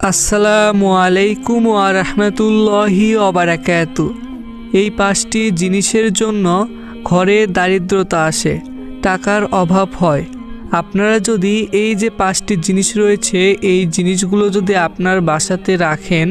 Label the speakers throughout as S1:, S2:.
S1: আসসালামু আলাইকুম ওয়া রাহমাতুল্লাহি ওয়া বারাকাতু। এই 5টি জিনিসের জন্য ঘরে দারিদ্রতা আসে, টাকার অভাব হয়। আপনারা যদি এই যে 5টি জিনিস রয়েছে, এই জিনিসগুলো যদি আপনার বাসাতে রাখেন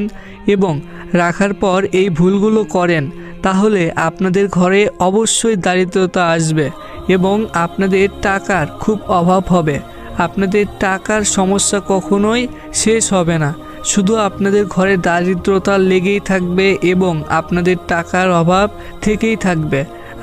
S1: এবং রাখার পর এই ভুলগুলো করেন, তাহলে আপনাদের ঘরে অবশ্যই দারিদ্রতা আসবে এবং আপনাদের টাকার খুব অভাব হবে। আপনাদের টাকার সমস্যা কখনোই শেষ হবে না, শুধু আপনাদের ঘরে দারিদ্রতা লেগেই থাকবে এবং আপনাদের টাকার অভাব থেকেই থাকবে।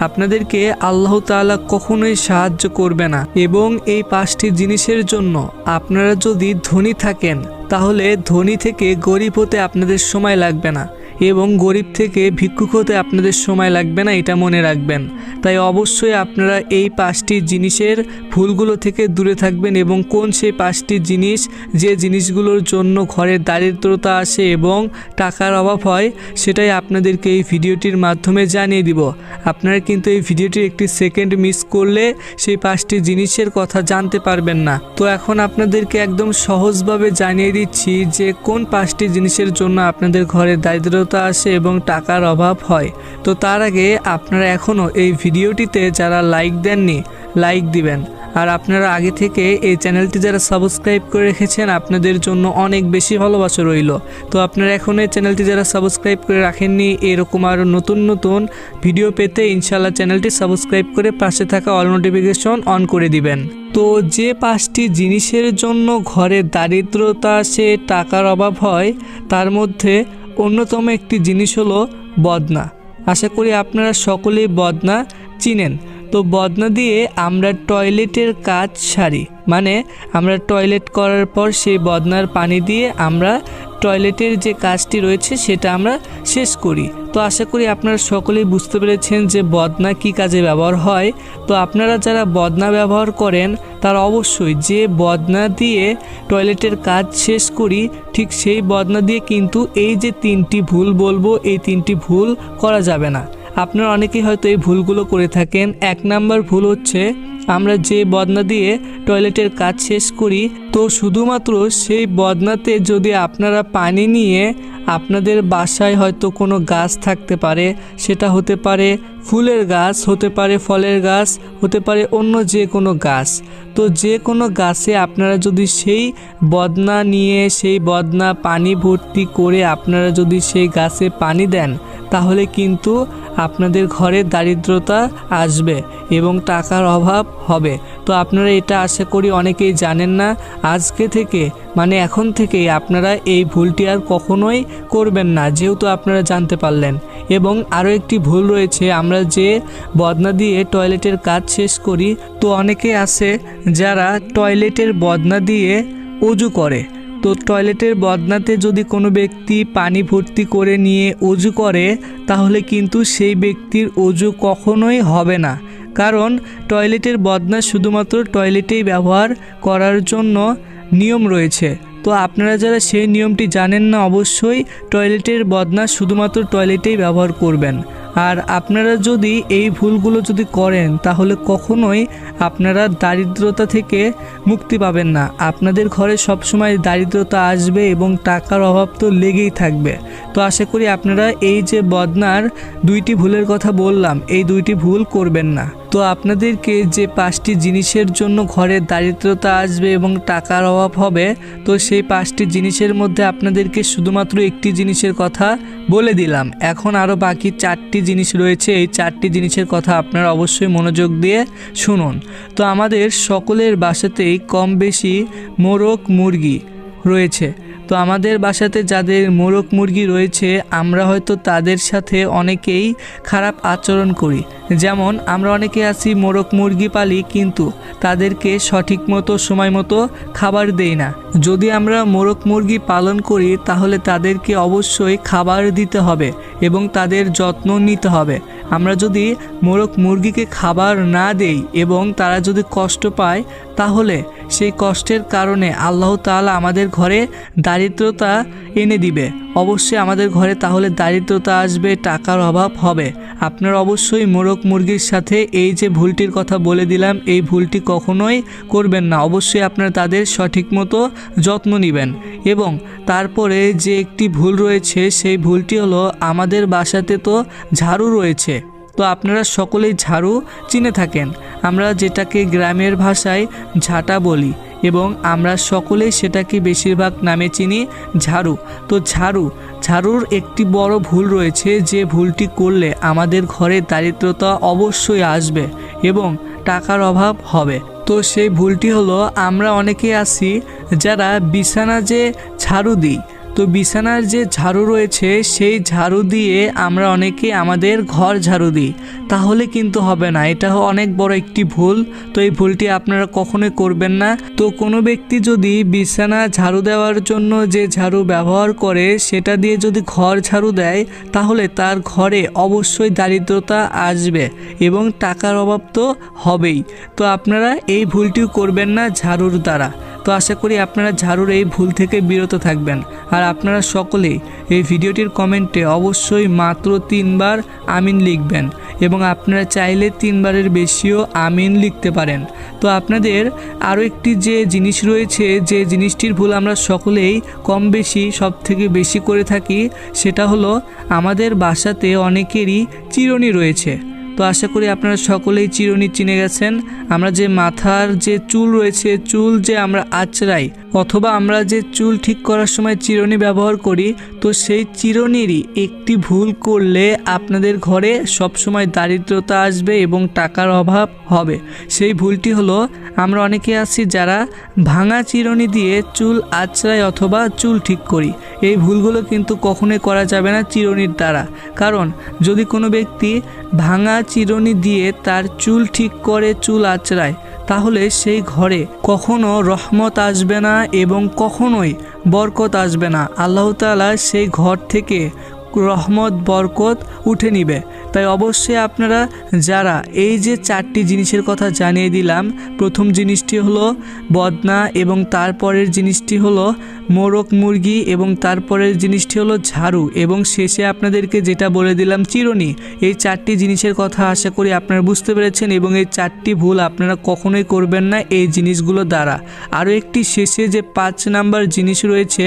S1: আপনাদেরকে আল্লাহ তাআলা কখনোই সাহায্য করবে না। এবং এই 5টি জিনিসের জন্য আপনারা যদি ধনী থাকেন, তাহলে ধনী থেকে গরিব হতে আপনাদের সময় লাগবে না এবং গরিব থেকে ভিক্ষুক হতে আপনাদের সময় লাগবে না, এটা মনে রাখবেন। তাই অবশ্যই আপনারা এই 5টি জিনিসের ভুলগুলো থেকে দূরে থাকবেন। এবং কোন সেই 5টি জিনিস, যে জিনিসগুলোর জন্য ঘরের দারিদ্রতা আসে এবং টাকার অভাব হয়, সেটাই আপনাদেরকে এই ভিডিওটির মাধ্যমে জানিয়ে দিব। আপনারা কিন্তু এই ভিডিওটির একটি সেকেন্ড মিস করলে সেই 5টি জিনিসের কথা জানতে পারবেন না। তো এখন আপনাদেরকে একদম সহজভাবে জানিয়ে দিচ্ছি যে কোন 5টি জিনিসের জন্য আপনাদের ঘরে দারিদ্রতা আসে এবং টাকার অভাব হয়। তো তার আগে আপনারা এখনও এই ভিডিওটিতে যারা লাইক দেননি, লাইক দিবেন। আর আপনারা আগে থেকে এই চ্যানেলটি যারা সাবস্ক্রাইব করে রেখেছেন, আপনাদের জন্য অনেক বেশি ভালোবাসা রইল। তো আপনারা এখন এই চ্যানেলটি যারা সাবস্ক্রাইব করে রাখেননি, এরকম আরও নতুন নতুন ভিডিও পেতে ইনশাআল্লাহ চ্যানেলটি সাবস্ক্রাইব করে পাশে থাকা অল নোটিফিকেশন অন করে দিবেন। তো যে 5টি জিনিসের জন্য ঘরে দারিদ্রতা আসে, টাকার অভাব হয়, তার মধ্যে অন্যতম একটি জিনিস হলো বদনা। আশা করি আপনারা সকলেই বদনা চিনেন। তো বদনা দিয়ে আমরা টয়লেটের কাজ সারি, মানে আমরা টয়লেট করার পর সেই বদনার পানি দিয়ে আমরা টয়লেটের যে কাজটি রয়েছে সেটা আমরা শেষ করি। তো আশা করি আপনারা সকলেই বুঝতে পেরেছেন যে বদনা কী কাজে ব্যবহার হয়। তো আপনারা যারা বদনা ব্যবহার করেন, তারা অবশ্যই যে বদনা দিয়ে টয়লেটের কাজ শেষ করি, ঠিক সেই বদনা দিয়ে কিন্তু এই যে 3টি ভুল বলবো, এই 3টি ভুল করা যাবে না। আপনারা অনেকেই হয়তো এই ভুলগুলো করে থাকেন। 1 নাম্বার ভুল হচ্ছে, আমরা যে বদনা দিয়ে টয়লেটের কাজ শেষ করি, তো শুধুমাত্র সেই বদনাতে যদি আপনারা পানি নিয়ে, আপনাদের বাসায় হয়তো কোনো গাছ থাকতে পারে, সেটা হতে পারে ফুলের গাছ, হতে পারে ফলের গাছ, হতে পারে অন্য যে কোনো গাছ। তো যে কোনো গাছে আপনারা যদি সেই বদনা নিয়ে, সেই বদনা পানি ভর্তি করে আপনারা যদি সেই গাছে পানি দেন, তাহলে কিন্তু আপনাদের ঘরে দারিদ্রতা আসবে এবং টাকার অভাব হবে। তো আপনারা এটা আশা করি অনেকেই জানেন না। আজকে থেকে, মানে এখন থেকেই আপনারা এই ভুলটি আর কখনোই করবেন না, যেহেতু আপনারা জানতে পারলেন। এবং আরও একটি ভুল রয়েছে, আমরা যে বদনা দিয়ে টয়লেটের কাজ শেষ করি, তো অনেকে আছে যারা টয়লেটের বদনা দিয়ে অজু করে। তো টয়লেটের বদনাতে যদি কোনো ব্যক্তি পানি ভর্তি করে নিয়ে অজু করে, তাহলে কিন্তু সেই ব্যক্তির অজু কখনোই হবে না, কারণ টয়লেটের বদনা শুধুমাত্র টয়লেটেই ব্যবহার করার জন্য নিয়ম রয়েছে। তো আপনারা যারা সেই নিয়মটি জানেন না, অবশ্যই টয়লেটের বদনা শুধুমাত্র টয়লেটেই ব্যবহার করবেন। আর আপনারা যদি এই ভুলগুলো যদি করেন, তাহলে কখনোই আপনারা দারিদ্রতা থেকে মুক্তি পাবেন না। আপনাদের ঘরে সবসময় দারিদ্রতা আসবে এবং টাকার অভাব তো লেগেই থাকবে। তো আশা করি আপনারা এই যে বদনার 2টি ভুলের কথা বললাম, এই 2টি ভুল করবেন না। তো আপনাদেরকে যে 5টি জিনিসের জন্য ঘরে দারিদ্রতা আসবে এবং টাকার অভাব হবে, তো সেই 5টি জিনিসের মধ্যে আপনাদেরকে শুধুমাত্র একটি জিনিসের কথা বলে দিলাম। এখন আরও বাকি 4টি জিনিস রয়েছে। এই 4টি জিনিসের কথা আপনারা অবশ্যই মনোযোগ দিয়ে শুনুন। তো আমাদের সকলের বাসাতেই কম বেশি মোরগ মুরগি রয়েছে। তো আমাদের বাসাতে যাদের মোরগ মুরগি রয়েছে, আমরা হয়তো তাদের সাথে অনেকেই খারাপ আচরণ করি। যেমন আমরা অনেকে আছি মোরগ মুরগি পালি, কিন্তু তাদেরকে সঠিক মতো সময় মতো খাবার দেই না। যদি আমরা মোরগ মুরগি পালন করি, তাহলে তাদেরকে অবশ্যই খাবার দিতে হবে এবং তাদের যত্ন নিতে হবে। আমরা যদি মোরগ মুরগিকে খাবার না দেই এবং তারা যদি কষ্ট পায়, তাহলে সেই কষ্টের কারণে আল্লাহ তাআলা আমাদের ঘরে দারিদ্রতা এনে দিবে। অবশ্যই আমাদের ঘরে তাহলে দারিদ্রতা আসবে, টাকার অভাব হবে। আপনারা অবশ্যই মোরগ মুরগির সাথে এই যে ভুলটির কথা বলে দিলাম, এই ভুলটি কখনোই করবেন না। অবশ্যই আপনারা তাদের সঠিক মতো যত্ন নেবেন। এবং তারপরে যে একটি ভুল রয়েছে, সেই ভুলটি হলো আমাদের বাসাতে তো ঝাড়ু রয়েছে। তো আপনারা সকলেই ঝাড়ু চিনে থাকেন, আমরা যেটাকে গ্রামের ভাষায় ঝাঁটা বলি, এবং আমরা সকলেই সেটাকে বেশিরভাগ নামে চিনি ঝাড়ু। তো ঝাড়ুর একটি বড় ভুল রয়েছে, যে ভুলটি করলে আমাদের ঘরে দারিদ্রতা অবশ্যই আসবে এবং টাকার অভাব হবে। তো সেই ভুলটি হলো, আমরা অনেকেই আছি যারা বিছানা যে ঝাড়ু দিই, তো বিছানার যে ঝাড়ু রয়েছে সেই ঝাড়ু দিয়ে আমরা অনেকে আমাদের ঘর ঝাড়ু দিই। তাহলে কিন্তু হবে না, এটা অনেক বড় একটি ভুল। তো এই ভুলটি আপনারা কখনোই করবেন না। তো কোনো ব্যক্তি যদি বিছানা ঝাড়ু দেওয়ার জন্য যে ঝাড়ু ব্যবহার করে সেটা দিয়ে যদি ঘর ঝাড়ু দেয়, তাহলে তার ঘরে অবশ্যই দারিদ্রতা আসবে এবং টাকার অভাব তো হবেই। তো আপনারা এই ভুলটিও করবেন না ঝাড়ুর দ্বারা। তো আশা করি আপনারা ঝাড়ুর এই ভুল থেকে বিরত থাকবেন। আর আপনারা সকলেই এই ভিডিওটির কমেন্টে অবশ্যই মাত্র 3 বার আমিন লিখবেন, এবং আপনারা চাইলে 3 বারের বেশিও আমিন লিখতে পারেন। তো আপনাদের আরও একটি যে জিনিস রয়েছে, যে জিনিসটির ভুল আমরা সকলেই কম বেশি সব থেকে বেশি করে থাকি, সেটা হলো আমাদের বাসাতে অনেকেরই চিরুনি রয়েছে। তো আশা করি আপনারা সকলেই চিরুনি চিনে গেছেন। আমরা যে মাথার যে চুল রয়েছে, চুল যে আমরা আঁচড়াই, অথবা আমরা যে চুল ঠিক করার সময় চিরুনি ব্যবহার করি, তো সেই চিরুনিরই একটি ভুল করলে আপনাদের ঘরে সবসময় দারিদ্রতা আসবে এবং টাকার অভাব হবে। সেই ভুলটি হলো, আমরা অনেকে আছি যারা ভাঙা চিরুনি দিয়ে চুল আঁচড়াই অথবা চুল ঠিক করি। এই ভুলগুলো কিন্তু কখনোই করা যাবে না চিরুনির দ্বারা। কারণ যদি কোনো ব্যক্তি ভাঙা চিরুনি দিয়ে তার চুল ঠিক করে চুল আঁচড়ায়, তাহলে সেই ঘরে কখনো রহমত আসবে না এবং কখনোই বরকত আসবে না। আল্লাহ তাআলা সেই ঘর থেকে রহমত বরকত উঠে নিবে। তাই অবশ্যই আপনারা যারা এই যে 4টি জিনিসের কথা জানিয়ে দিলাম, প্রথম জিনিসটি হলো বদনা, এবং তারপরের জিনিসটি হলো মোরগ মুরগি, এবং তারপরের জিনিসটি হলো ঝাড়ু, এবং শেষে আপনাদেরকে যেটা বলে দিলাম চিরুনি। এই 4টি জিনিসের কথা আশা করি আপনারা বুঝতে পেরেছেন, এবং এই 4টি ভুল আপনারা কখনোই করবেন না এই জিনিসগুলো দ্বারা। আরও একটি শেষে যে 5 নাম্বার জিনিস রয়েছে,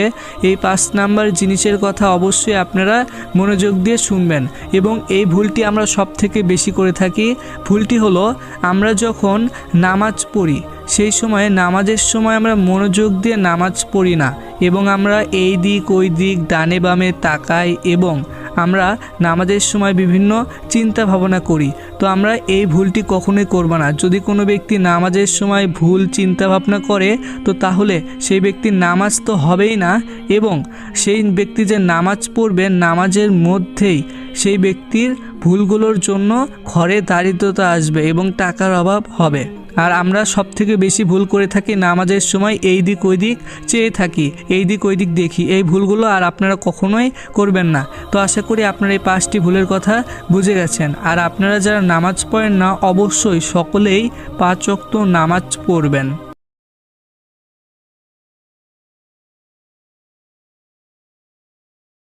S1: এই 5 নাম্বার জিনিসের কথা অবশ্যই আপনারা মনোযোগ দিয়ে শুনবেন। এবং এই ভুলটি আমরা সব থেকে বেশি করে থাকি। ভুলটি হলো, আমরা যখন নামাজ পড়ি সেই সময় নামাজের সময় আমরা মনোযোগ দিয়ে নামাজ পড়ি না, এবং আমরা এই দিক ওই দিক ডানে বামে তাকাই, এবং আমরা নামাজের সময় বিভিন্ন চিন্তা ভাবনা করি। তো আমরা এই ভুলটি কখনোই করব না। যদি কোনো ব্যক্তি নামাজের সময় ভুল চিন্তা ভাবনা করে, তো তাহলে সেই ব্যক্তির নামাজ তো হবেই না, এবং সেই ব্যক্তি যে নামাজ পড়বে নামাজের মধ্যেই সেই ব্যক্তির ভুলগুলোর জন্য ঘরে দারিদ্রতা আসবে এবং টাকার অভাব হবে। আর আমরা সব থেকে বেশি ভুল করে থাকি নামাজের সময় এই দিক ওই দিক চেয়ে থাকি, এই দিক ওই দিক দেখি। এই ভুলগুলো আর আপনারা কখনোই করবেন না। তো আশা করি আপনারা এই 5টি ভুলের কথা বুঝে গেছেন। আর আপনারা যারা নামাজ পড়েন না, অবশ্যই সকলেই 5 ওয়াক্ত নামাজ পড়বেন।